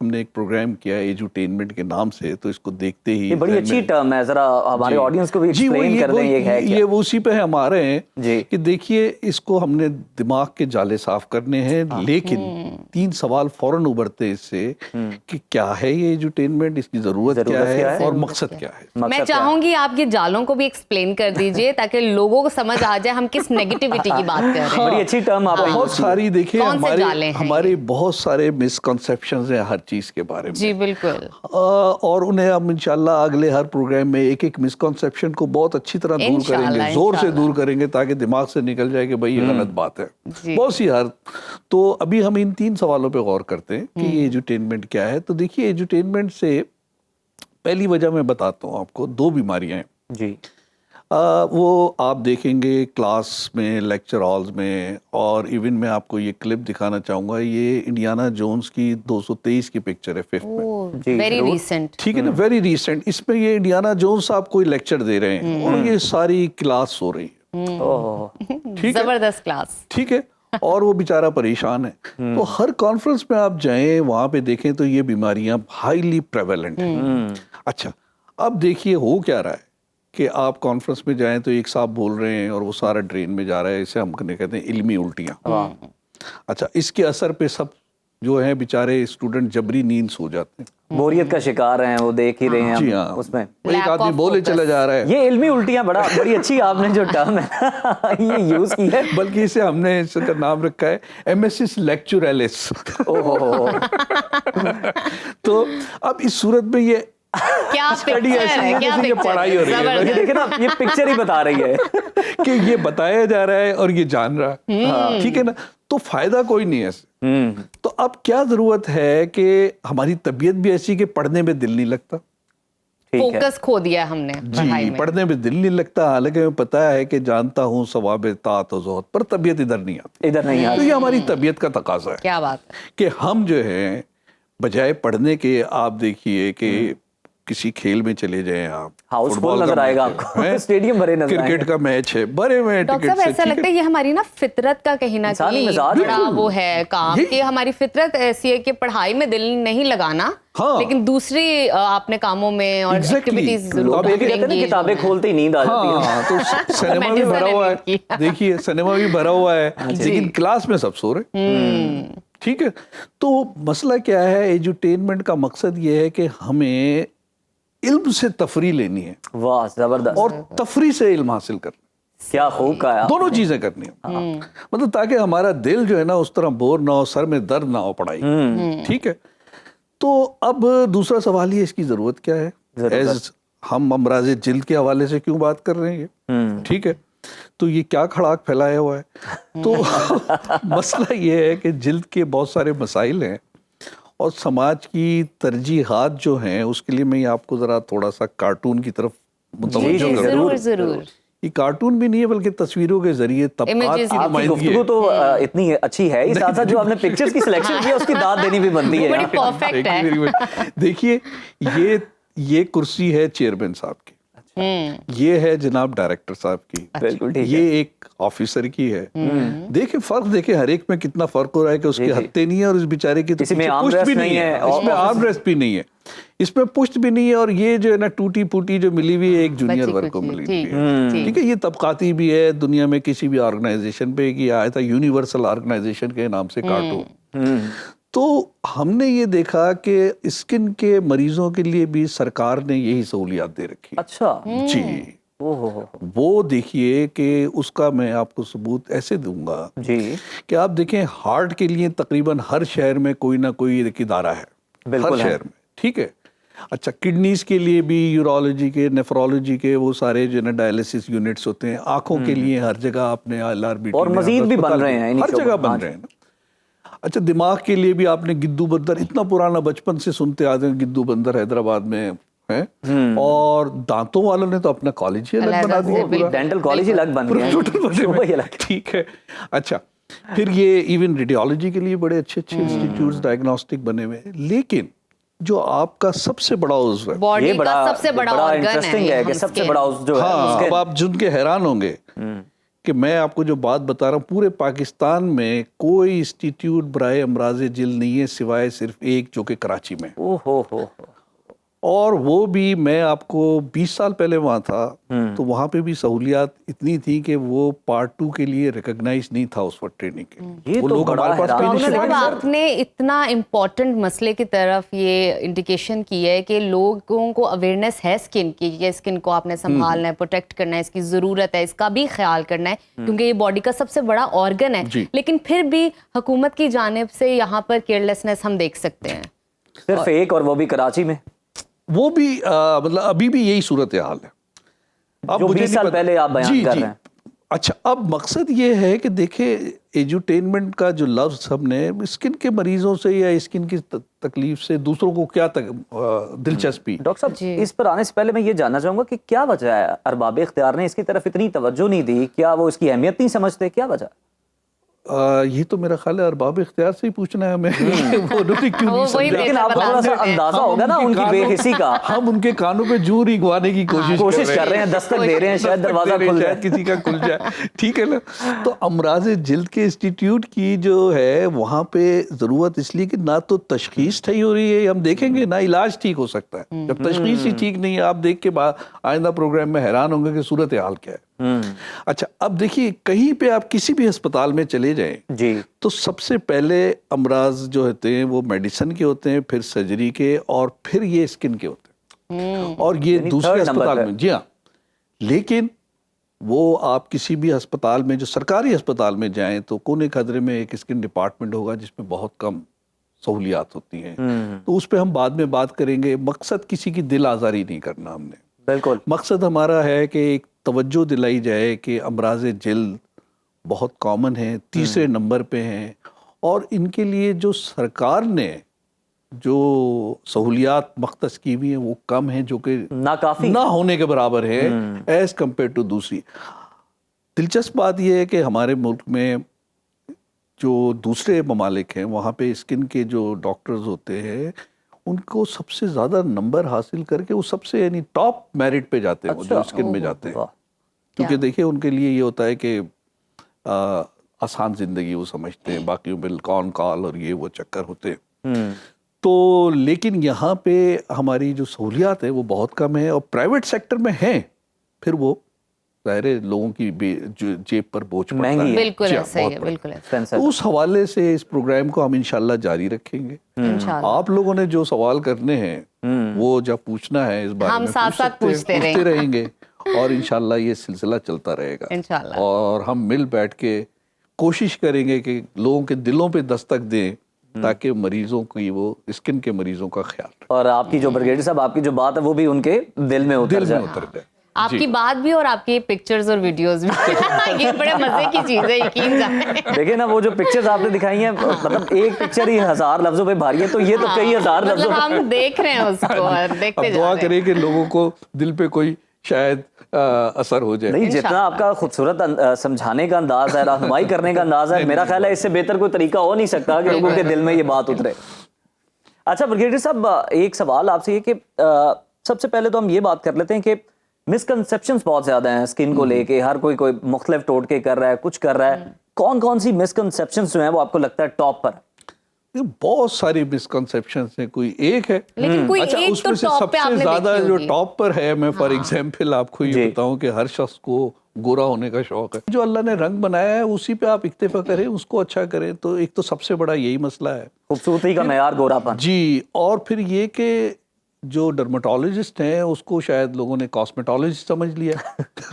ہم نے ایک پروگرام کیا ایجوٹینمنٹ کے نام سے, تو اس کو دیکھتے ہی یہ بڑی اچھی ٹرم ہے, ذرا ہمارے آڈینس کو بھی ایکسپلین کر دیں یہ ہے کیا. یہ وہ اسی پہ ہم آ رہے ہیں جی کہ دیکھیے اس کو ہم نے دماغ کے جالے صاف کرنے ہیں, لیکن 3 سوال فوراً ابھرتے اس سے کہ کیا ہے یہ ایجوٹینمنٹ, اس کی ضرورت کیا ہے اور مقصد کیا ہے. میں چاہوں گی آپ یہ جالوں کو بھی ایکسپلین کر دیجئے تاکہ لوگوں کو سمجھ آ جائے ہم کس نیگیٹیوٹی کی بات کر رہے ہیں. بڑی اچھی ٹرم آپ بہت ساری دیکھیں جالے ہیں ہمارے بہت سارے مسکنسیپشنز ہیں ہر چیز کے بارے میں. جی بالکل, اور انہیں ہم انشاءاللہ اگلے ہر پروگرام میں ایک مسکنسیپشن کو بہت اچھی طرح دور کریں گے, زور سے دور کریں گے تاکہ دماغ سے نکل جائے کہ بھائی یہ غلط بات ہے. بہت سی تو ابھی ہم ان 3 سوالوں پہ غور کرتے ہیں کہ یہ ایجوٹینمنٹ کیا ہے. تو دیکھیے ایجوٹینمنٹ سے پہلی وجہ میں بتاتا ہوں آپ کو, 2 بیماریاں ہیں جی. وہ آپ دیکھیں گے کلاس میں, لیکچر ہالز میں, اور ایون میں آپ کو یہ کلپ دکھانا چاہوں گا, یہ انڈیانا جونز کی 223 کی پکچر ہے 5th میں, ویری ریسنٹ, ٹھیک ہے نا, ویری ریسنٹ. اس میں یہ انڈیانا جونز صاحب کوئی لیکچر دے رہے ہیں اور یہ ساری کلاس ہو رہی ہے, ٹھیک ہے, زبردست کلاس, ٹھیک ہے, اور وہ بیچارہ پریشان ہے. تو ہر کانفرنس میں آپ جائیں وہاں پہ دیکھیں تو یہ بیماریاں ہائیلی پریویلنٹ ہیں. اچھا اب دیکھیے ہو کیا رہا ہے کہ آپ کانفرنس میں جائیں تو ایک صاحب بول رہے ہیں اور وہ سارا ڈرین میں جا رہا ہے, اسے ہم کہتے ہیں علمی الٹیاں. اچھا اس کے اثر پہ سب جو ہیں بیچارے اسٹوڈنٹ جبری نیند سو جاتے ہیں, بوریت کا شکار ہیں, وہ دیکھ ہی رہے ہیں. جی ہاں, اس میں ایک آدمی بولے چلا جا رہا ہے. یہ علمی الٹیاں بڑی اچھی آپ نے جو ٹرم ہے یہ یوز کی ہے, بلکہ اسے ہم نے اس کا نام رکھا ہے ایمیسس لیکچوریلس. تو اب اس صورت میں یہ کیا پڑھائی ہو رہی ہے, دیکھیں نا یہ پکچر ہی بتا رہی ہے کہ یہ بتایا جا رہا ہے اور یہ جان رہا ہے, ٹھیک ہے نا, تو فائدہ کوئی نہیں ہے. تو اب کیا ضرورت ہے کہ ہماری طبیعت بھی ایسی کہ پڑھنے میں دل نہیں لگتا, فوکس کھو دیا ہم نے جی, پڑھنے میں دل نہیں لگتا, حالانکہ میں پتا ہے کہ جانتا ہوں ثواب طاعت و زہد, پر طبیعت ادھر نہیں آتی. تو یہ ہماری طبیعت کا تقاضا ہے. کیا بات ہے کہ ہم جو ہیں بجائے پڑھنے کے, آپ دیکھیے کہ کسی کھیل میں چلے جائیں, آپ ہاؤس فل نظر آئے گا آپ کو, اسٹیڈیم بھرے نظر آئے گا, کرکٹ کا میچ ہے بھرے ہوئے ڈاکٹر صاحب, ایسا لگتا ہے یہ ہماری نا فطرت کا کہیں نہ کہیں بڑا وہ ہے کام, کہ ہماری فطرت ایسی ہے کہ پڑھائی میں دل نہیں لگانا, لیکن دوسری آپ نے کاموں میں اور ایکٹیویٹیز کتابیں کھولتے ہی نیند آ جاتی ہے. تو سنیما بھی بھرا ہوا ہے, دیکھیے سنیما بھی بھرا ہوا ہے, لیکن کلاس میں سب سو رہے, ٹھیک ہے. تو مسئلہ کیا ہے, ایجوٹینمنٹ کا مقصد یہ ہے کہ ہمیں علم سے تفریح لینی ہے, واہ زبردست, اور تفریح سے علم حاصل کرنا, کیا خوب کہا, دونوں چیزیں کرنی ہیں, مطلب تاکہ ہمارا دل جو ہے نا اس طرح بور نہ ہو, سر میں درد نہ ہو پڑھائی, ٹھیک ہے. تو اب دوسرا سوال یہ, اس کی ضرورت کیا ہے, ایز ہم امراض جلد کے حوالے سے کیوں بات کر رہے ہیں, ٹھیک ہے. تو یہ کیا کھڑاک پھیلایا ہوا ہے, تو مسئلہ یہ ہے کہ جلد کے بہت سارے مسائل ہیں, اور سماج کی ترجیحات جو ہیں اس کے لیے میں آپ کو ذرا تھوڑا سا کارٹون کی طرف متوجہ کروں. ضرور, یہ کارٹون بھی نہیں ہے بلکہ تصویروں کے ذریعے طبقات کی نمائندگی ہے. تو اتنی اچھی ہے, اس ساتھ جو آپ نے پکچرز کی سلیکشن کی ہے اس کی داد دینی بھی بنتی ہے, بڑی پرفیکٹ ہے. دیکھیے یہ کرسی ہے چیئرمین صاحب کی, یہ ہے جناب ڈائریکٹر صاحب کی, یہ ایک آفیسر کی ہے. دیکھیں فرق, دیکھیں ہر ایک میں کتنا فرق ہو رہا ہے کہ اس کے ہتھے نہیں ہے اور اس بیچارے کی پشت بھی نہیں ہے, اس میں آرم ریسٹ بھی نہیں ہے, اس میں پشت بھی نہیں ہے, اور یہ جو ہے نا ٹوٹی پھوٹی جو ملی ہوئی ہے ایک جونیئر ورک کو ملی ہوئی ہے, ٹھیک ہے. یہ طبقاتی بھی ہے, دنیا میں کسی بھی آرگنائزیشن پہ کیا آیا تھا یونیورسل آرگنائزیشن کے نام سے کارٹون. تو ہم نے یہ دیکھا کہ اسکن کے مریضوں کے لیے بھی سرکار نے یہی سہولیات دے رکھی. اچھا جی, وہ دیکھیے کہ اس کا میں آپ کو ثبوت ایسے دوں گا جی کہ آپ دیکھیں ہارٹ کے لیے تقریباً ہر شہر میں کوئی نہ کوئی ایک ادارہ ہے, ہر شہر میں, ٹھیک ہے. اچھا کڈنیز کے لیے بھی یورولوجی کے, نیفرولوجی کے وہ سارے جو ہے نا ڈائلیسس یونٹس ہوتے ہیں. آنکھوں کے لیے ہر جگہ آپ نے LRBT اور مزید بھی بن رہے ہیں, ہر جگہ بن رہے ہیں نا. اچھا دماغ کے لیے بھی آپ نے گدو بندر, اتنا پرانا بچپن سے سنتے آتے ہیں گدو بندر حیدرآباد میں ہے, اور دانتوں والوں نے تو اپنا کالج ہی الگ بنا دیا, ڈینٹل کالج ہی الگ بن گیا, ٹھیک ہے. اچھا پھر یہ ایون ریڈیولوجی کے لیے بڑے اچھے اچھے انسٹیٹیوٹس ڈائگنوسٹک بنے ہوئے, لیکن جو آپ کا سب سے بڑا عضو ہے, باڈی کا سب سے بڑا آرگن ہے, کہ سب سے بڑا عضو جو ہے, ہاں اب آپ جن کے حیران ہوں گے کہ میں آپ کو جو بات بتا رہا ہوں پورے پاکستان میں کوئی انسٹیٹیوٹ برائے امراض جلد نہیں ہے سوائے صرف ایک جو کہ کراچی میں، اور وہ بھی میں آپ کو 20 سال پہلے وہاں تھا تو وہاں پہ بھی سہولیات اتنی تھی کہ وہ پارٹ 2 کے لیے ریکگنائز نہیں تھا اس وقت ٹریننگ کے، وہ لوگ ہمارے پاس پہلے صاحب آپ نے اتنا امپورٹنٹ مسئلے کی طرف یہ انڈیکیشن کی ہے کہ لوگوں کو اویئرنیس ہے اسکن کی، کہ اسکن کو آپ نے سنبھالنا ہے، پروٹیکٹ کرنا ہے، اس کی ضرورت ہے، اس کا بھی خیال کرنا ہے کیونکہ یہ باڈی کا سب سے بڑا آرگن ہے، لیکن پھر بھی حکومت کی جانب سے یہاں پر کیئرلیسنس ہم دیکھ سکتے ہیں، صرف ایک، اور وہ بھی کراچی میں، وہ بھی مطلب ابھی بھی یہی صورتحال ہے اب جو 20 سال پہلے آپ بیان کر رہے ہیں۔ اچھا اب مقصد یہ ہے کہ دیکھیں ایجوٹینمنٹ کا جو لفظ ہم نے اسکن کے مریضوں سے یا اسکن کی تکلیف سے دوسروں کو کیا دلچسپی؟ ڈاکٹر صاحب اس پر آنے سے پہلے میں یہ جاننا چاہوں گا کہ کیا وجہ ہے ارباب اختیار نے اس کی طرف اتنی توجہ نہیں دی؟ کیا وہ اس کی اہمیت نہیں سمجھتے؟ کیا وجہ؟ یہ تو میرا خیال ہے ارباب اختیار سے ہی پوچھنا ہے ہمیں وہ کیوں نہیں سمجھے، لیکن آپ کو تھوڑا سا اندازہ ہوگا نا ان کی بے حسی کا، ہم ان کے کانوں پہ جور ہگوانے کی کوشش کر رہے ہیں، دستک دے رہے ہیں، شاید دروازہ کھل جائے، کسی کا کھل جائے، ٹھیک ہے نا۔ تو امراض جلد کے انسٹیٹیوٹ کی جو ہے وہاں پہ ضرورت اس لیے کہ نہ تو تشخیص صحیح ہو رہی ہے، ہم دیکھیں گے نہ علاج ٹھیک ہو سکتا ہے، جب تشخیص ہی ٹھیک نہیں ہے آپ دیکھ کے آئندہ پروگرام میں حیران ہوں گے کہ صورتحال کیا ہے۔ اچھا اب دیکھیے کہیں پہ آپ کسی بھی ہسپتال میں چلے جائیں تو سب سے پہلے امراض جو ہوتے ہیں وہ میڈیسن کے ہوتے ہیں، پھر سرجری کے، اور پھر یہ اسکن کے ہوتے ہیں، اور یہ دوسرے ہسپتال میں، جی ہاں، لیکن وہ آپ کسی بھی ہسپتال میں جو سرکاری ہسپتال میں جائیں تو کونے قدرے میں ایک اسکن ڈپارٹمنٹ ہوگا جس میں بہت کم سہولیات ہوتی ہیں، تو اس پہ ہم بعد میں بات کریں گے۔ مقصد کسی کی دل آزاری نہیں کرنا ہم نے، بالکل مقصد ہمارا ہے کہ ایک توجہ دلائی جائے کہ امراض جلد بہت کامن ہیں، تیسرے نمبر پہ ہیں، اور ان کے لیے جو سرکار نے جو سہولیات مختص کی ہوئی ہیں وہ کم ہیں، جو کہ ناکافی نہ ہونے کے برابر ہے ایز کمپیئر ٹو دوسری۔ دلچسپ بات یہ ہے کہ ہمارے ملک میں جو دوسرے ممالک ہیں وہاں پہ اسکن کے جو ڈاکٹرز ہوتے ہیں ان کو سب سے زیادہ نمبر حاصل کر کے وہ سب سے یعنی ٹاپ میرٹ پہ جاتے ہیں، جو اسکن میں جاتے ہیں، کیونکہ دیکھیں ان کے لیے یہ ہوتا ہے کہ آسان زندگی وہ سمجھتے ہیں، باقیوں پہ کون کال اور یہ وہ چکر ہوتے ہیں، تو لیکن یہاں پہ ہماری جو سہولیات ہیں وہ بہت کم ہے، اور پرائیویٹ سیکٹر میں ہیں پھر وہ ظاہر لوگوں کی جیب پر بوجھ پڑتا ہے، بالکل صحیح ہے، بالکل ہے۔ اس حوالے سے اس پروگرام کو ہم انشاءاللہ جاری رکھیں گے۔ آپ لوگوں نے جو سوال کرنے ہیں وہ جب پوچھنا ہے اس بارے میں ساتھ ساتھ پوچھتے رہیں گے، اور انشاءاللہ یہ سلسلہ چلتا رہے گا، اور ہم مل بیٹھ کے کوشش کریں گے کہ لوگوں کے دلوں پہ دستک دیں تاکہ مریضوں کی وہ اسکن کے مریضوں کا خیال رکھیں، اور آپ کی جو بریگیڈیئر صاحب آپ کی جو بات ہے وہ بھی ان کے دل میں اتر جائے۔ آپ کی بات بھی اور آپ کی پکچرز اور ویڈیوز بھی یہ بڑے مزے کی چیز ہے، یقین جانیں۔ دیکھیں نا وہ جو پکچرز آپ نے دکھائی ہیں، مطلب ایک پکچر ہی 1000 لفظوں پہ بھاری ہے، تو یہ تو کئی ہزار لفظوں پہ ہم دیکھ رہے ہیں اس کو اور دیکھتے جا رہے ہیں۔ دعا کریں کہ لوگوں کو دل پہ کوئی شاید اثر ہو جائے۔ نہیں، جتنا آپ کا خوبصورت سمجھانے کا انداز ہے، رہنمائی کرنے کا انداز ہے، میرا خیال ہے اس سے بہتر کوئی طریقہ ہو نہیں سکتا کہ لوگوں کے دل میں یہ بات اترے۔ اچھا بریگیڈیئر صاحب، ایک سوال آپ سے یہ کہ سب سے پہلے تو ہم یہ بات کر لیتے ہیں کہ مسکنسیپشنز بہت زیادہ ہیں اسکن کو لے کے، ہر کوئی مختلف ٹوٹکے کر رہا ہے، کچھ کر رہا ہے، کون کون سی مسکنسیپشنز جو ہیں وہ آپ کو لگتا ہے ٹاپ پر؟ بہت ساری مسکنسیپشنز ہیں، کوئی ایک ہے، لیکن کوئی اچھا ایک اس تو میں سے ٹاپ سب پہ آپ سے نے زیادہ دیکھی جو ہوگی۔ ٹاپ پر ہے، میں فار ایگزامپل آپ کو یہ بتاؤں کہ ہر شخص کو گورا ہونے کا شوق ہے، جو اللہ نے رنگ بنایا ہے اسی پہ آپ اکتفا کریں، اس کو اچھا کریں، تو ایک تو سب سے بڑا یہی مسئلہ ہے، خوبصورتی کا معیار گورا پن۔ جی، اور پھر یہ کہ جو ڈرماٹولوجسٹ ہیں اس کو شاید لوگوں نے کاسمیٹولوجسٹ سمجھ لیا،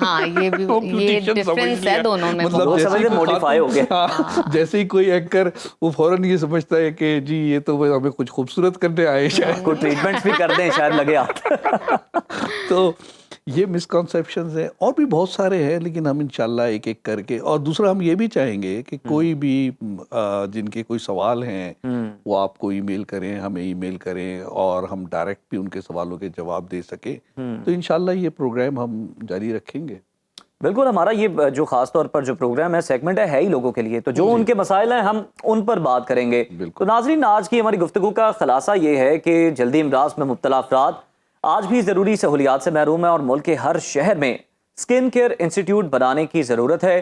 ہاں یہ بھی یہ ڈفرنس ہے دونوں میں، مطلب موڈیفائی ہو گیا، جیسے ہی کوئی اینکر وہ فوراً یہ سمجھتا ہے کہ جی یہ تو ہمیں کچھ خوبصورت کرنے آئے، شاید کوئی ٹریٹمنٹس بھی کر دیں، شاید لگے ہاتھ۔ تو یہ مسکنسیپشنز ہیں، اور بھی بہت سارے ہیں، لیکن ہم انشاءاللہ ایک ایک کر کے، اور دوسرا ہم یہ بھی چاہیں گے کہ کوئی بھی جن کے کوئی سوال ہیں وہ آپ کو ای میل کریں، ہمیں ای میل کریں، اور ہم ڈائریکٹ بھی ان کے سوالوں کے جواب دے سکیں، تو انشاءاللہ یہ پروگرام ہم جاری رکھیں گے۔ بالکل، ہمارا یہ جو خاص طور پر جو پروگرام ہے، سیگمنٹ ہے ہی لوگوں کے لیے، تو جو ان کے مسائل ہیں ہم ان پر بات کریں گے۔ تو ناظرین، آج کی ہماری گفتگو کا خلاصہ یہ ہے کہ جلدی امراض میں مبتلا افراد آج بھی ضروری سہولیات سے محروم ہیں، اور ملک کے ہر شہر میں اسکن کیئر انسٹیٹیوٹ بنانے کی ضرورت ہے۔